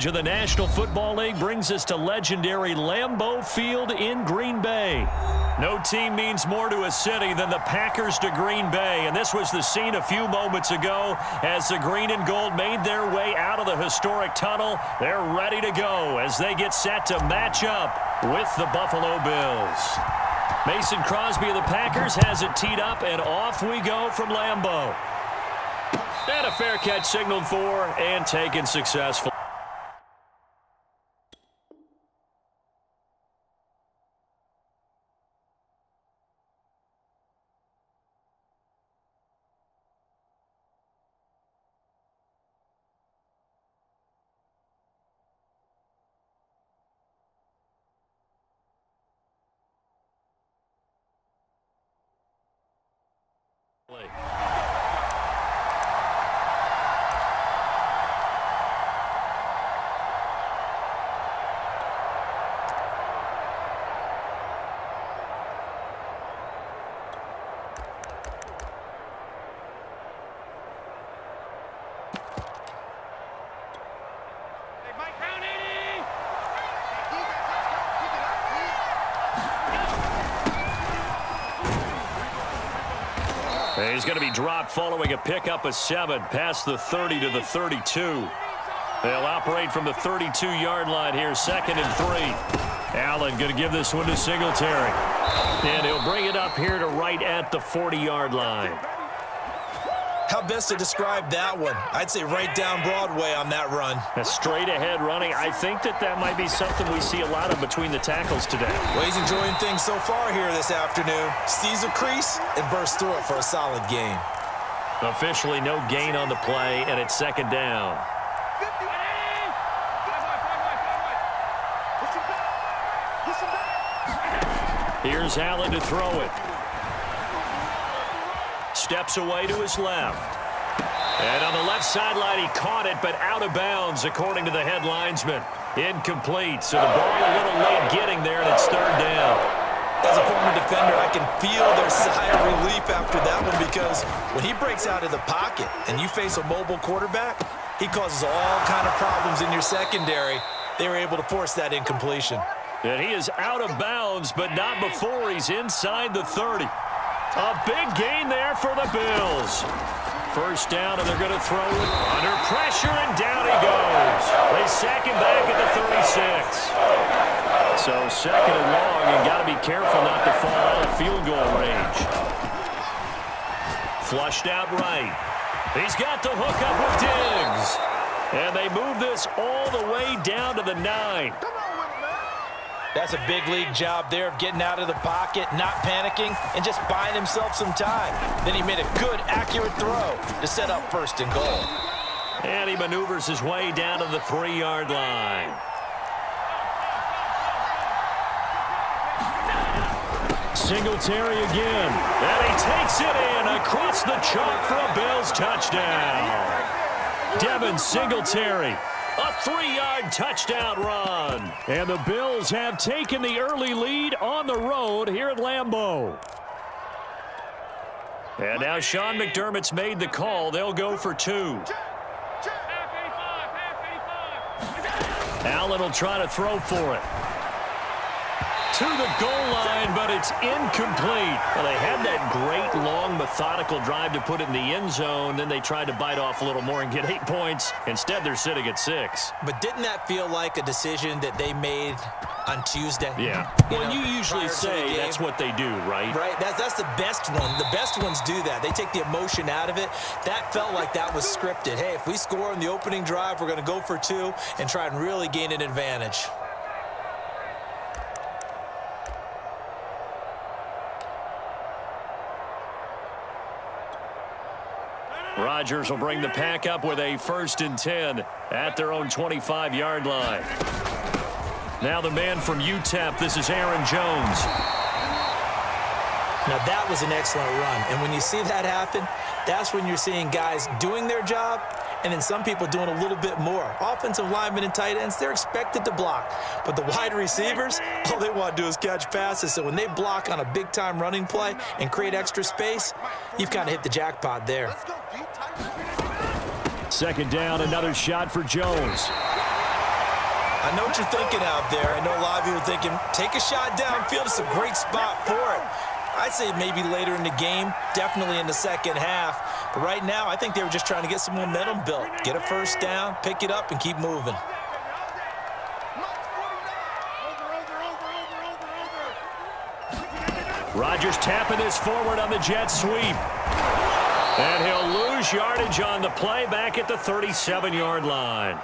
coverage of the National Football League brings us to legendary Lambeau Field in Green Bay. No team means more to a city than the Packers to Green Bay, and this was the scene a few moments ago as the green and gold made their way out of the historic tunnel. They're ready to go as they get set to match up with the Buffalo Bills. Mason Crosby of the Packers has it teed up, and off we go from Lambeau. And a fair catch signaled for and taken successfully. He's going to be dropped following a pickup of 7 past the 30 to the 32. They'll operate from the 32-yard line here, 2nd and 3. Allen going to give this one to Singletary. And he'll bring it up here to right at the 40-yard line. How best to describe that one? I'd say right down Broadway on that run. A straight-ahead running. I think that might be something we see a lot of between the tackles today. Well, he's enjoying things so far here this afternoon. Sees a crease and bursts through it for a solid gain. Officially no gain on the play, and it's 2nd down. Here's Allen to throw it. Steps away to his left. And on the left sideline, he caught it, but out of bounds, according to the head linesman. Incomplete, so the ball a little late getting there, and it's 3rd down. As a former defender, I can feel their sigh of relief after that one, because when he breaks out of the pocket and you face a mobile quarterback, he causes all kind of problems in your secondary. They were able to force that incompletion. And he is out of bounds, but not before he's inside the 30. A big gain there for the Bills. 1st down, and they're going to throw it under pressure, and down he goes. They sack him back at the 36. So 2nd and long, you got to be careful not to fall out of field goal range. Flushed out right. He's got the hook up with Diggs. And they move this all the way down to the 9. That's a big league job there of getting out of the pocket, not panicking, and just buying himself some time. Then he made a good, accurate throw to set up 1st and goal. And he maneuvers his way down to the 3-yard line. Singletary again. And he takes it in across the chalk for a Bills touchdown. Devin Singletary. A 3-yard touchdown run. And the Bills have taken the early lead on the road here at Lambeau. And now Sean McDermott's made the call. They'll go for 2. Allen will try to throw for it. To the goal line, but it's incomplete. Well, they had that great, long, methodical drive to put it in the end zone. Then they tried to bite off a little more and get 8 points. Instead, they're sitting at 6. But didn't that feel like a decision that they made on Tuesday? Yeah. Well, you usually say that's what they do, right? Right. That's the best one. The best ones do that. They take the emotion out of it. That felt like that was scripted. Hey, if we score on the opening drive, we're going to go for 2 and try and really gain an advantage. Rodgers will bring the pack up with a 1st and 10 at their own 25-yard line. Now the man from UTEP, this is Aaron Jones. Now that was an excellent run, and when you see that happen, that's when you're seeing guys doing their job and then some people doing a little bit more. Offensive linemen and tight ends, they're expected to block. But the wide receivers, all they want to do is catch passes. So when they block on a big-time running play and create extra space, you've kind of hit the jackpot there. 2nd down, another shot for Jones. I know what you're thinking out there. I know a lot of you are thinking, take a shot downfield. It's a great spot for it. I'd say maybe later in the game, definitely in the second half. But right now, I think they were just trying to get some momentum built. Get a first down, pick it up, and keep moving. Rodgers tapping this forward on the jet sweep. And he'll lose yardage on the play back at the 37-yard line.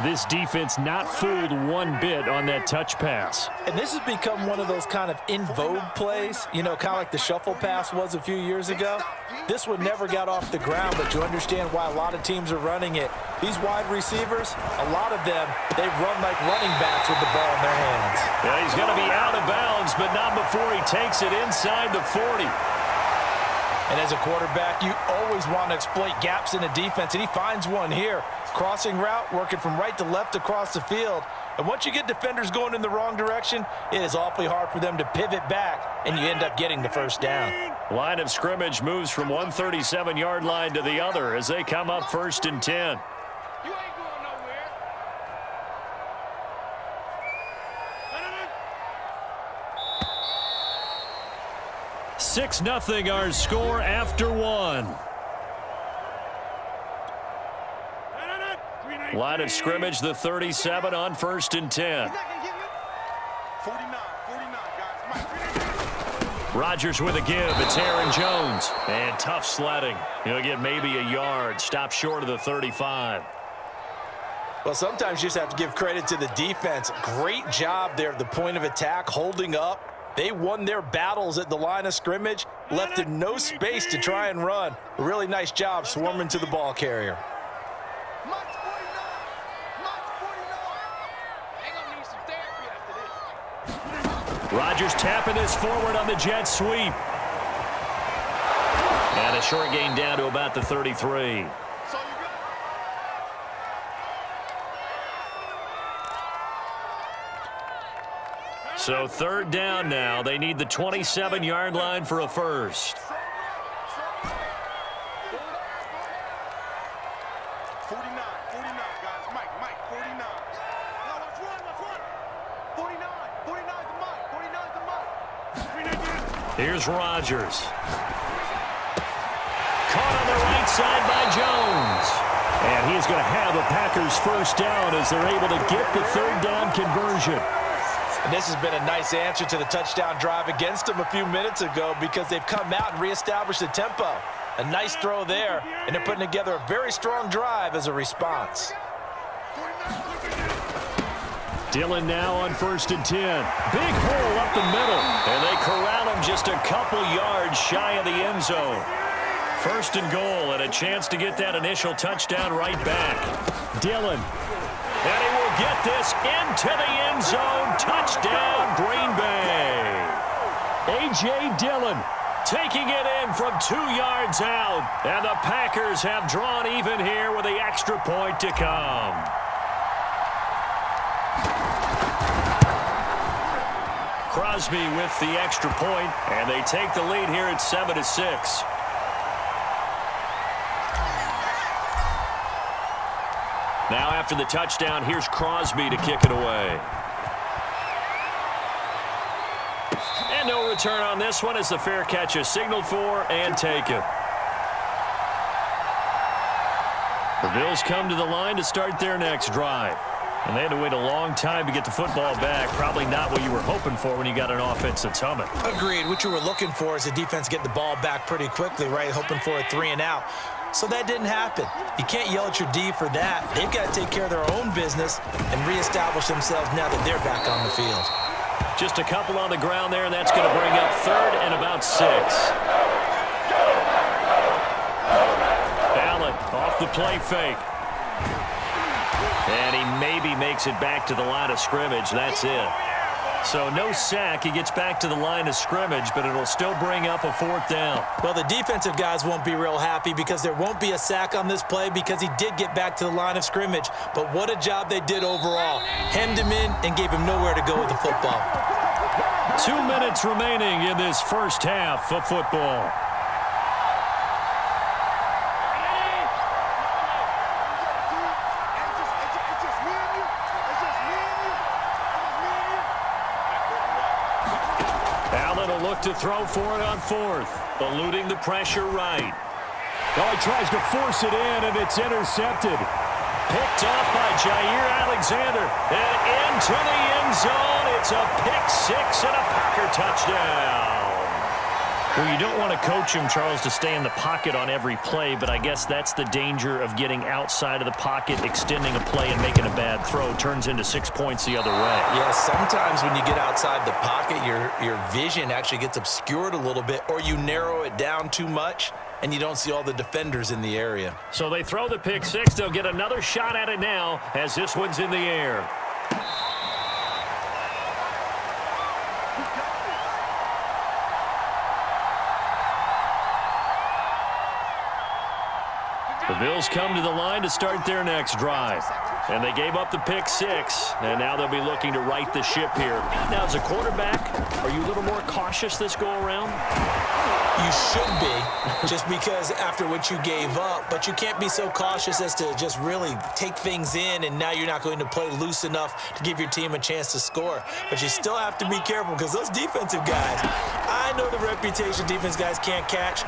This defense not fooled one bit on that touch pass. And this has become one of those kind of in vogue plays, you know, kind of like the shuffle pass was a few years ago. This one never got off the ground, but you understand why a lot of teams are running it. These wide receivers, a lot of them, they run like running backs with the ball in their hands. Yeah, he's going to be out of bounds, but not before he takes it inside the 40. And as a quarterback, you always want to exploit gaps in the defense, and he finds one here. Crossing route, working from right to left across the field. And once you get defenders going in the wrong direction, it is awfully hard for them to pivot back, and you end up getting the first down. Line of scrimmage moves from one 37-yard line to the other as they come up 1st and 10. 6-0 our score after one. Line of scrimmage, the 37 on 1st and 10. Rodgers with a give. It's Aaron Jones. And tough sledding. He'll get maybe a yard. Stop short of the 35. Well, sometimes you just have to give credit to the defense. Great job there at the point of attack, holding up. They won their battles at the line of scrimmage, left them no space to try and run. A really nice job swarming to the ball carrier. Rodgers tapping this forward on the jet sweep. And a short gain down to about the 33. So 3rd down now. They need the 27-yard line for a first. 49, guys. Mike, 49. Now let's run. 49 the Mike. Here's Rodgers. Caught on the right side by Jones. And he's going to have a Packers first down as they're able to get the 3rd down conversion. And this has been a nice answer to the touchdown drive against them a few minutes ago because they've come out and reestablished the tempo. A nice throw there, and they're putting together a very strong drive as a response. Dillon now on 1st and 10. Big hole up the middle, and they corral him just a couple yards shy of the end zone. 1st and goal, and a chance to get that initial touchdown right back. Dillon. And he will get this into the end zone. Touchdown, Green Bay. A.J. Dillon taking it in from 2 yards out. And the Packers have drawn even here with the extra point to come. Crosby with the extra point, and they take the lead here at 7-6. Now after the touchdown, here's Crosby to kick it away. And no return on this one as the fair catch is signaled for and taken. The Bills come to the line to start their next drive. And they had to wait a long time to get the football back. Probably not what you were hoping for when you got an offense that's humming. Agreed. What you were looking for is the defense get the ball back pretty quickly, right? Hoping for a 3 and out. So that didn't happen. You can't yell at your D for that. They've got to take care of their own business and reestablish themselves now that they're back on the field. Just a couple on the ground there, and that's going to bring up 3rd and about 6. Allen off the play fake. And he maybe makes it back to the line of scrimmage. That's it. So no sack. He gets back to the line of scrimmage, but it'll still bring up a 4th down. Well, the defensive guys won't be real happy because there won't be a sack on this play because he did get back to the line of scrimmage. But what a job they did overall. Hemmed him in and gave him nowhere to go with the football. 2 minutes remaining in this first half of football. will look to throw for it on fourth. Eluding the pressure right. Oh, he tries to force it in, and it's intercepted. Picked up by Jair Alexander. And into the end zone. It's a pick six and a Packer touchdown. Well, you don't want to coach him, Charles, to stay in the pocket on every play, but I guess that's the danger of getting outside of the pocket, extending a play, and making a bad throw. Turns into 6 points the other way. Yeah, sometimes when you get outside the pocket, your vision actually gets obscured a little bit, or you narrow it down too much, and you don't see all the defenders in the area. So they throw the pick six. They'll get another shot at it now as this one's in the air. The Bills come to the line to start their next drive. And they gave up the pick six, and now they'll be looking to right the ship here. Now, as a quarterback, are you a little more cautious this go-around? You should be, just because after what you gave up, but you can't be so cautious as to just really take things in, and now you're not going to play loose enough to give your team a chance to score. But you still have to be careful because those defensive guys, I know the reputation defense guys can't catch.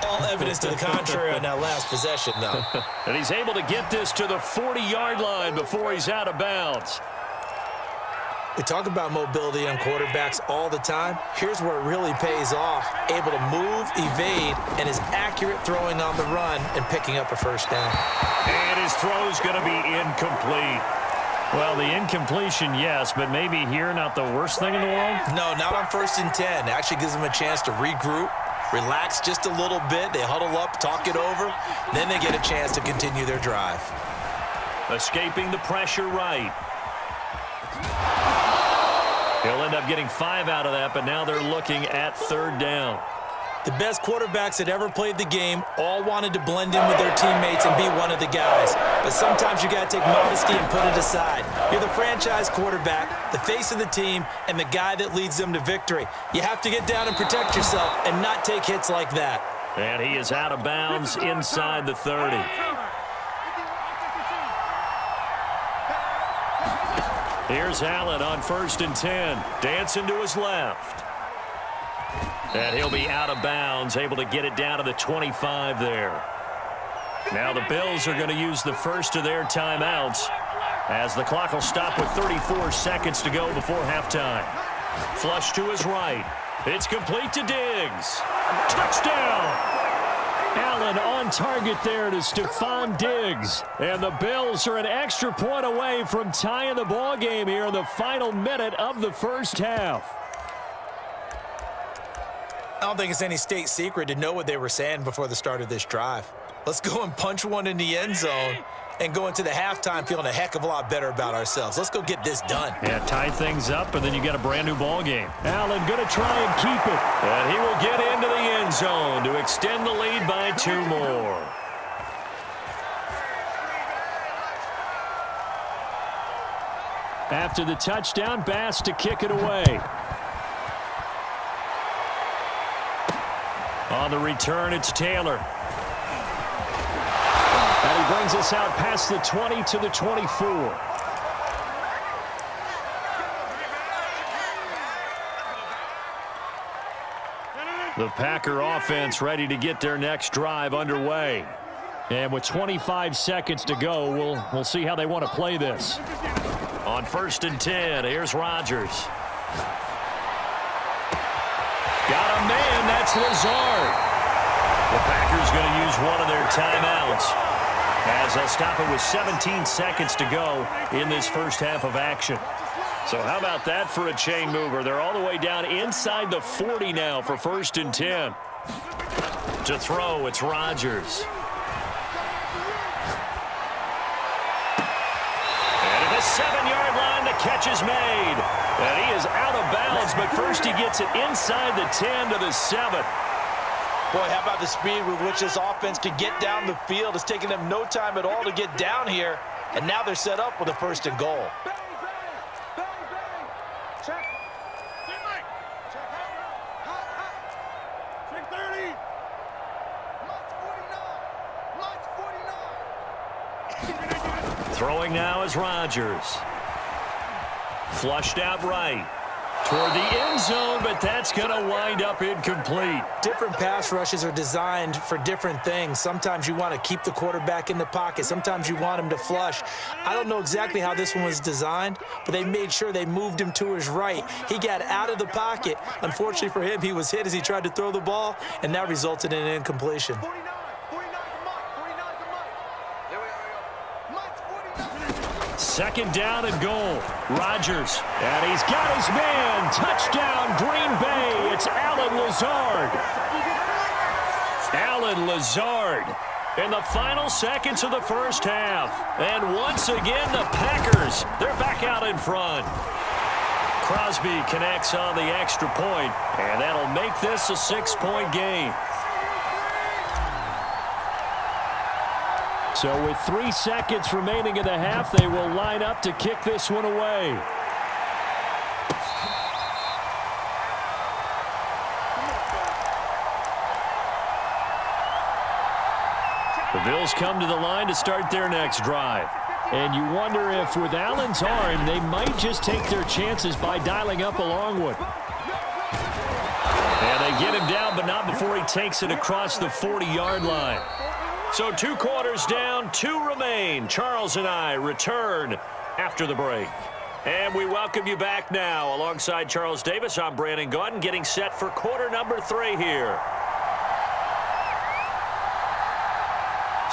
All evidence to the contrary on that last possession, though. And he's able to get this to the 40-yard line before he's out of bounds. We talk about mobility on quarterbacks all the time. Here's where it really pays off. Able to move, evade, and is accurate throwing on the run and picking up a first down. And his throw's going to be incomplete. Well, the incompletion, yes, but maybe here not the worst thing in the world? No, not on 1st and 10. It actually gives them a chance to regroup, relax just a little bit. They huddle up, talk it over. Then they get a chance to continue their drive. Escaping the pressure right. He'll end up getting 5 out of that, but now they're looking at 3rd down. The best quarterbacks that ever played the game all wanted to blend in with their teammates and be one of the guys. But sometimes you got to take modesty and put it aside. You're the franchise quarterback, the face of the team, and the guy that leads them to victory. You have to get down and protect yourself and not take hits like that. And he is out of bounds inside the 30. Here's Allen on 1st and 10. Dancing to his left. And he'll be out of bounds, able to get it down to the 25 there. Now the Bills are going to use the first of their timeouts as the clock will stop with 34 seconds to go before halftime. Flush to his right. It's complete to Diggs. Touchdown! Allen on target there to Stephon Diggs. And the Bills are an extra point away from tying the ball game here in the final minute of the first half. I don't think it's any state secret to know what they were saying before the start of this drive. Let's go and punch one in the end zone and go into the halftime feeling a heck of a lot better about ourselves. Let's go get this done. Yeah, tie things up, and then you get a brand new ball game. Allen going to try and keep it. And he will get into the end zone to extend the lead by 2 more. After the touchdown, Bass to kick it away. On the return, it's Taylor. And he brings us out past the 20 to the 24. The Packer offense ready to get their next drive underway. And with 25 seconds to go, we'll see how they want to play this. On 1st and 10, here's Rodgers. Got a man, that's Lazard. The Packers going to use one of their timeouts as they'll stop it with 17 seconds to go in this first half of action. So how about that for a chain mover? They're all the way down inside the 40 now for 1st and 10. To throw, it's Rodgers. And at the 7-yard line, the catch is made. And he is out of bounds, but first he gets it inside the 10 to the 7. Boy, how about the speed with which this offense can get down the field? It's taking them no time at all to get down here, and now they're set up with a 1st and goal. Check. Check. Check 30. March 49. Throwing now is Rodgers. Flushed out right. Toward the end zone, but that's going to wind up incomplete. Different pass rushes are designed for different things. Sometimes you want to keep the quarterback in the pocket. Sometimes you want him to flush. I don't know exactly how this one was designed, but they made sure they moved him to his right. He got out of the pocket. Unfortunately for him, he was hit as he tried to throw the ball, and that resulted in an incompletion. 49 to Mike. Second down and goal. Rodgers. And he's got his man. Touchdown, Green Bay. It's Allen Lazard. Allen Lazard in the final seconds of the first half. And once again, the Packers, they're back out in front. Crosby connects on the extra point, and that'll make this a 6-point game. So with 3 seconds remaining in the half, they will line up to kick this one away. The Bills come to the line to start their next drive. And you wonder if with Allen's arm, they might just take their chances by dialing up a long one. And they get him down, but not before he takes it across the 40-yard line. So 2 quarters down, 2 remain. Charles and I return after the break. And we welcome you back now. Alongside Charles Davis, I'm Brandon Gaudin, getting set for quarter number 3 here.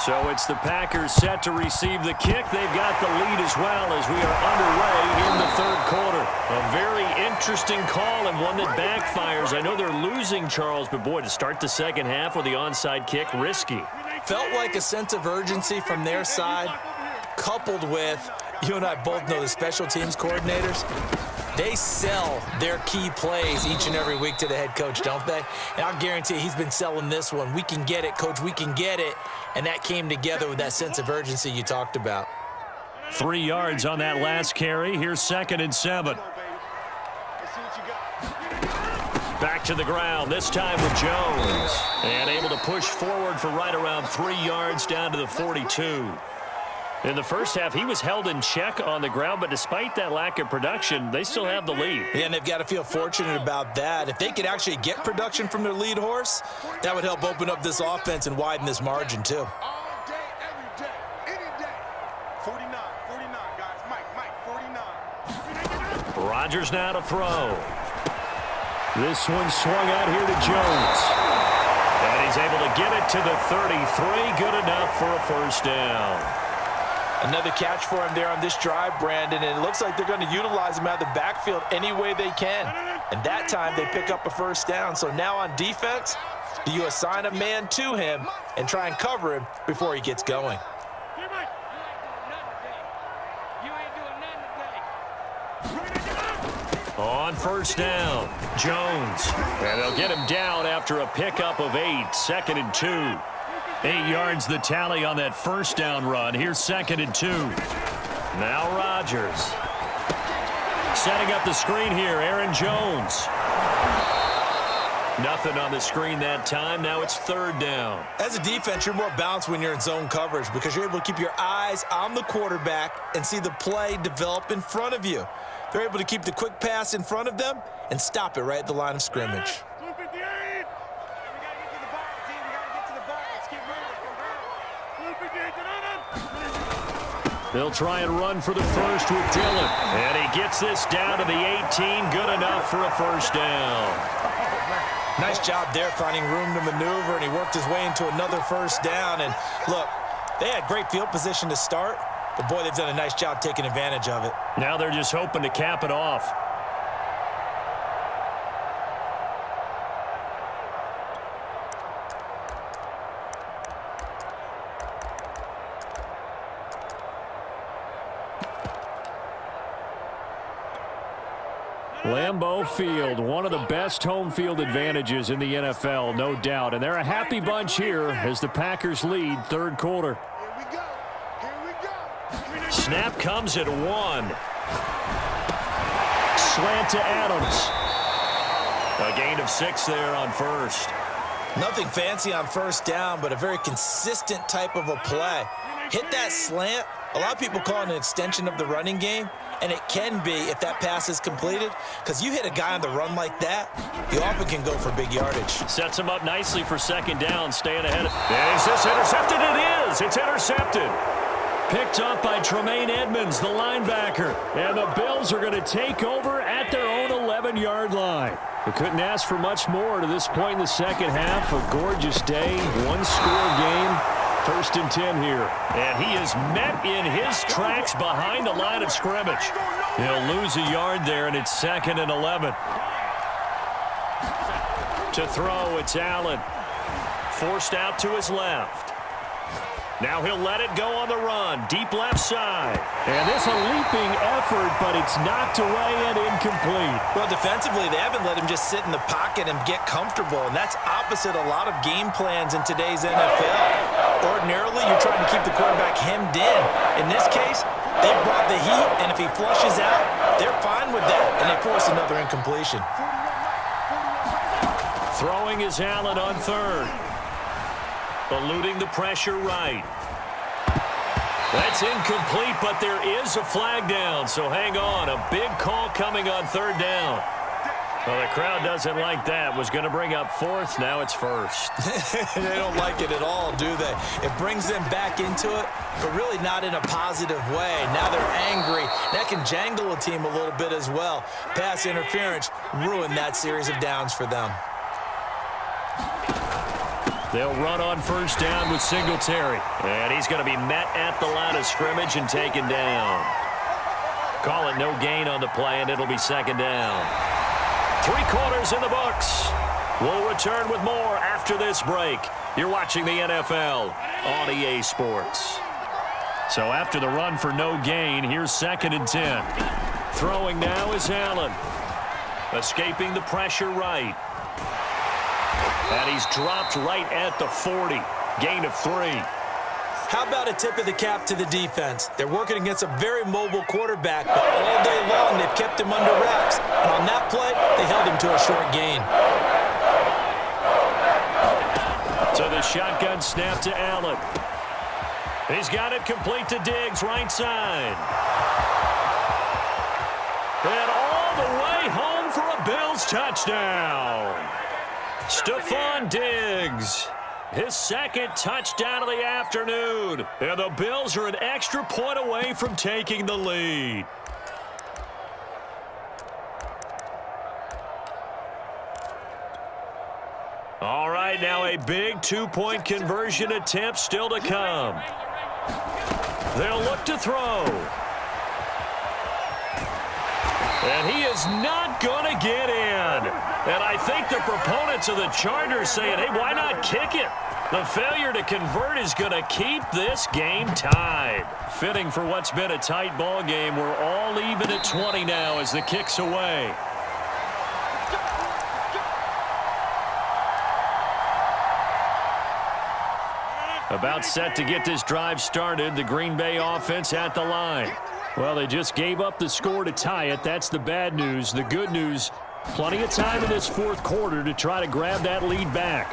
So it's the Packers set to receive the kick. They've got the lead as well as we are underway in the 3rd quarter. A very interesting call and one that backfires. I know they're losing, Charles, but boy, to start the second half with the onside kick, risky. Felt like a sense of urgency from their side, coupled with, you and I both know the special teams coordinators, they sell their key plays each and every week to the head coach, don't they? And I'll guarantee he's been selling this one. We can get it, coach, we can get it. And that came together with that sense of urgency you talked about. 3 yards on that last carry. Here's 2nd and 7. Back to the ground, this time with Jones. And able to push forward for right around 3 yards down to the 42. In the first half, he was held in check on the ground, but despite that lack of production, they still have the lead. Yeah, and they've got to feel fortunate about that. If they could actually get production from their lead horse, that would help open up this offense and widen this margin, too. All day, every day, any day. 49, guys. Mike, 49. Rodgers now to throw. This one swung out here to Jones. And he's able to get it to the 33. Good enough for a first down. Another catch for him there on this drive, Brandon, and it looks like they're going to utilize him out of the backfield any way they can. And that time they pick up a first down. So now on defense, do you assign a man to him and try and cover him before he gets going? On first down, Jones. And they'll get him down after a pickup of 8, 2nd and 2. 8 yards the tally on that first down run. Here's 2nd and 2. Now Rodgers. Setting up the screen here, Aaron Jones. Nothing on the screen that time. Now it's 3rd down. As a defense, you're more balanced when you're in zone coverage because you're able to keep your eyes on the quarterback and see the play develop in front of you. They're able to keep the quick pass in front of them and stop it right at the line of scrimmage. They'll try and run for the first with Dillon. And he gets this down to the 18. Good enough for a first down. Nice job there finding room to maneuver, and he worked his way into another first down. And look, they had great field position to start, but boy, they've done a nice job taking advantage of it. Now they're just hoping to cap it off. Lambeau Field, one of the best home field advantages in the NFL, no doubt. And they're a happy bunch here as the Packers lead 3rd quarter. Snap comes at 1. Slant to Adams. A gain of 6 there on first. Nothing fancy on first down, but a very consistent type of a play. Hit that slant. A lot of people call it an extension of the running game, and it can be if that pass is completed, because you hit a guy on the run like that, you often can go for big yardage. Sets him up nicely for second down, staying ahead. Is this intercepted? It is. It's intercepted. Picked up by Tremaine Edmonds, the linebacker. And the Bills are going to take over at their own 11-yard line. We couldn't ask for much more to this point in the second half. A gorgeous day, one-score game. 1st and 10 here. And he is met in his tracks behind the line of scrimmage. He'll lose a yard there, and it's 2nd and 11. To throw, it's Allen. Forced out to his left. Now he'll let it go on the run. Deep left side. And this a leaping effort, but it's knocked away and incomplete. Well, defensively, they haven't let him just sit in the pocket and get comfortable, and that's opposite a lot of game plans in today's NFL. Ordinarily, you're trying to keep the quarterback hemmed in. In this case, they brought the heat, and if he flushes out, they're fine with that, and they force another incompletion. Throwing is Allen on 3rd. Eluding the pressure right. That's incomplete, but there is a flag down, so hang on. A big call coming on 3rd down. Well, the crowd doesn't like that. Was going to bring up 4th, now it's 1st. They don't like it at all, do they? It brings them back into it, but really not in a positive way. Now they're angry. That can jangle a team a little bit as well. Pass interference ruined that series of downs for them. They'll run on 1st down with Singletary. And he's going to be met at the line of scrimmage and taken down. Call it no gain on the play, and it'll be 2nd down. 3 quarters in the books. We'll return with more after this break. You're watching the NFL on EA Sports. So after the run for no gain, here's 2nd and 10. Throwing now is Allen. Escaping the pressure right. And he's dropped right at the 40. Gain of 3. How about a tip of the cap to the defense? They're working against a very mobile quarterback, but all day long they've kept him under wraps. And on that play, they held him to a short gain. So the shotgun snap to Allen. He's got it complete to Diggs, right side. And all the way home for a Bills touchdown. Stephon Diggs, his 2nd touchdown of the afternoon. And the Bills are an extra point away from taking the lead. All right, now a big 2-point conversion attempt still to come. They'll look to throw. And he is not going to get in. And I think the proponents of the Chargers saying, hey, why not kick it? The failure to convert is going to keep this game tied. Fitting for what's been a tight ball game. We're all even at 20 now as the kick's away. About set to get this drive started. The Green Bay offense at the line. Well, they just gave up the score to tie it. That's the bad news. The good news, plenty of time in this 4th quarter to try to grab that lead back.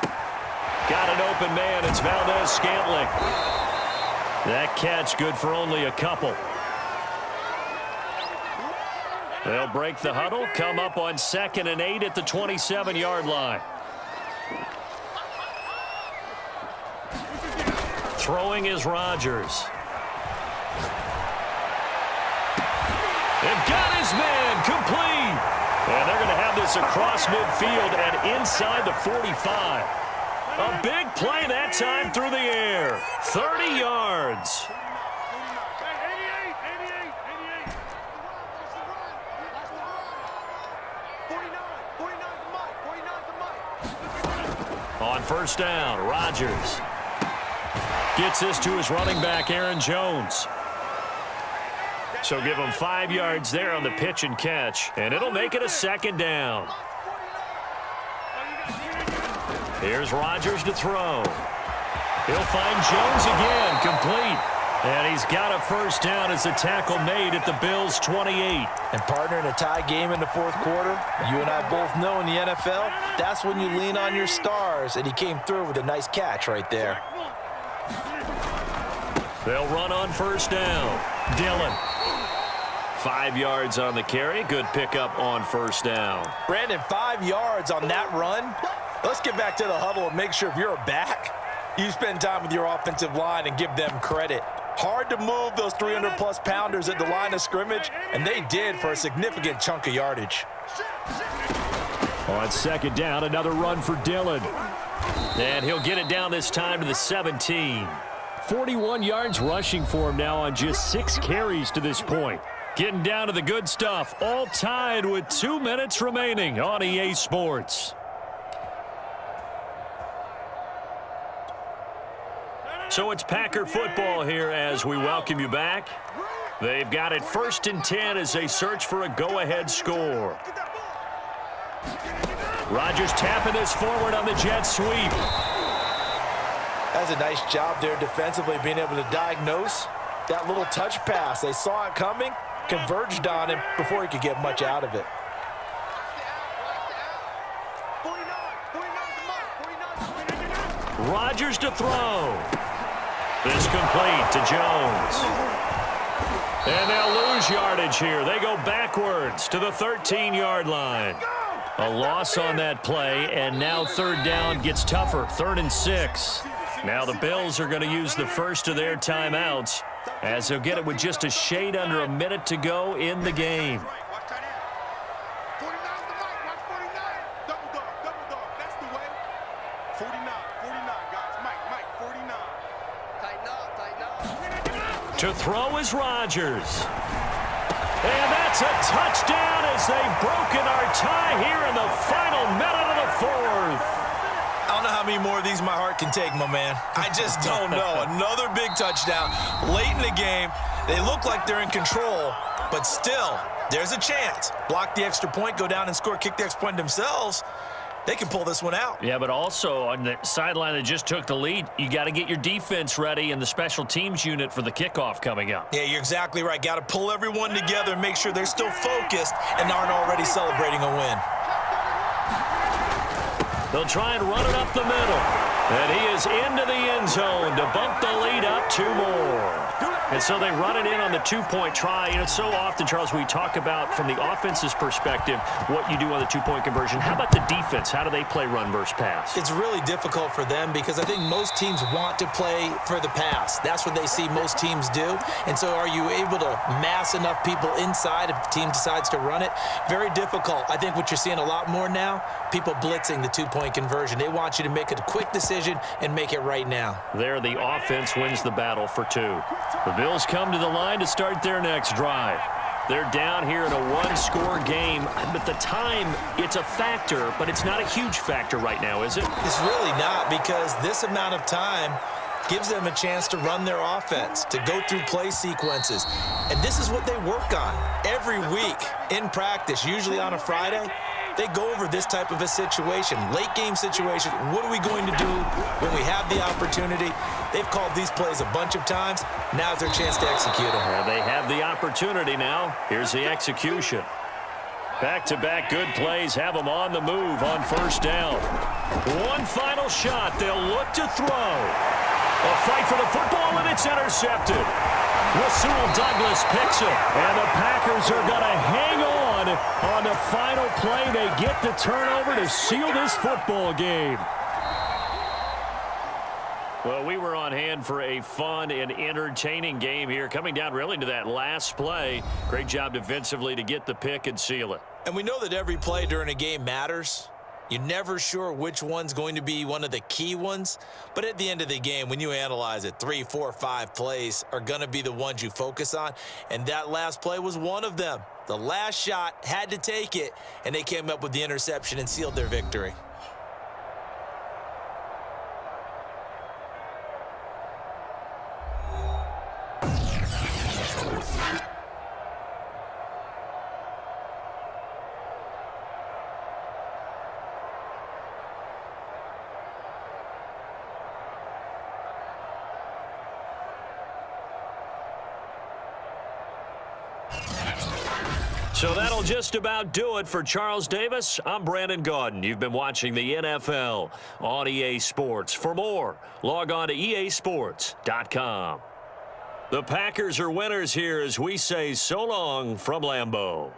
Got an open man. It's Valdez-Scantling. That catch good for only a couple. They'll break the huddle, come up on 2nd and 8 at the 27-yard line. Throwing is Rodgers. They've got his man complete. And they're going to have this across midfield and inside the 45. A big play that time through the air. 30 yards. On 1st down, Rodgers gets this to his running back, Aaron Jones. So give him 5 yards there on the pitch and catch, and it'll make it a 2nd down. Here's Rodgers to throw. He'll find Jones again, complete. And he's got a 1st down as the tackle made at the Bills' 28. And partner, in a tie game in the 4th quarter, you and I both know in the NFL, that's when you lean on your stars, and he came through with a nice catch right there. They'll run on 1st down. Dillon 5 yards on the carry. Good pickup on first down. Brandon, 5 yards on that run. Let's get back to the huddle and make sure if you're a back, you spend time with your offensive line and give them credit. Hard to move those 300-plus pounders at the line of scrimmage, and they did for a significant chunk of yardage. On second down, another run for Dillon. And he'll get it down this time to the 17. 41 yards rushing for him now on just 6 carries to this point. Getting down to the good stuff, all tied with 2 minutes remaining on EA Sports. So it's Packer football here as we welcome you back. They've got it 1st and 10 as they search for a go-ahead score. Rodgers tapping this forward on the jet sweep. That's a nice job there defensively, being able to diagnose that little touch pass. They saw it coming, converged on him before he could get much out of it. Rodgers to throw. This complete to Jones. And they'll lose yardage here. They go backwards to the 13-yard line. A loss on that play, and now 3rd down gets tougher. 3rd and 6. Now the Bills are going to use the first of their timeouts as they'll get it with just a shade under a minute to go in the game. To throw is Rodgers. And that's a touchdown as they've broken our tie here in the final minute of the 4th. I don't know how many more of these my heart can take, my man. I just don't know. Another big touchdown late in the game. They look like they're in control, but still, there's a chance. Block the extra point, go down and score, kick the extra point themselves. They can pull this one out. Yeah, but also on the sideline that just took the lead, you got to get your defense ready and the special teams unit for the kickoff coming up. Yeah, you're exactly right. Got to pull everyone together and make sure they're still focused and aren't already celebrating a win. They'll try and run it up the middle. And he is into the end zone to bump the lead up 2 more. And so they run it in on the 2-point try. You know, so often, Charles, we talk about from the offense's perspective what you do on the 2-point conversion. How about the defense? How do they play run versus pass? It's really difficult for them because I think most teams want to play for the pass. That's what they see most teams do. And so are you able to mass enough people inside if the team decides to run it? Very difficult. I think what you're seeing a lot more now, people blitzing the 2-point conversion. They want you to make a quick decision and make it right now. There, the offense wins the battle for 2. The Bills come to the line to start their next drive. They're down here in a 1-score game, but the time, it's a factor, but it's not a huge factor right now, is it? It's really not, because this amount of time gives them a chance to run their offense, to go through play sequences. And this is what they work on every week in practice, usually on a Friday. They go over this type of a situation, late game situation. What are we going to do when we have the opportunity? They've called these plays a bunch of times. Now's their chance to execute them. Well, they have the opportunity now. Here's the execution. Back-to-back good plays have them on the move on first down. One final shot. They'll look to throw. A fight for the football, and it's intercepted. Rasul Douglas picks it, and the Packers are going to hang on the final play. They get the turnover to seal this football game. Well, we were on hand for a fun and entertaining game here, coming down really to that last play. Great job defensively to get the pick and seal it. And we know that every play during a game matters. You're never sure which one's going to be one of the key ones. But at the end of the game, when you analyze it, 3, 4, 5 plays are going to be the ones you focus on. And that last play was one of them. The last shot had to take it, and they came up with the interception and sealed their victory. So that'll just about do it for Charles Davis. I'm Brandon Gaudin. You've been watching the NFL on EA Sports. For more, log on to easports.com. The Packers are winners here as we say so long from Lambeau.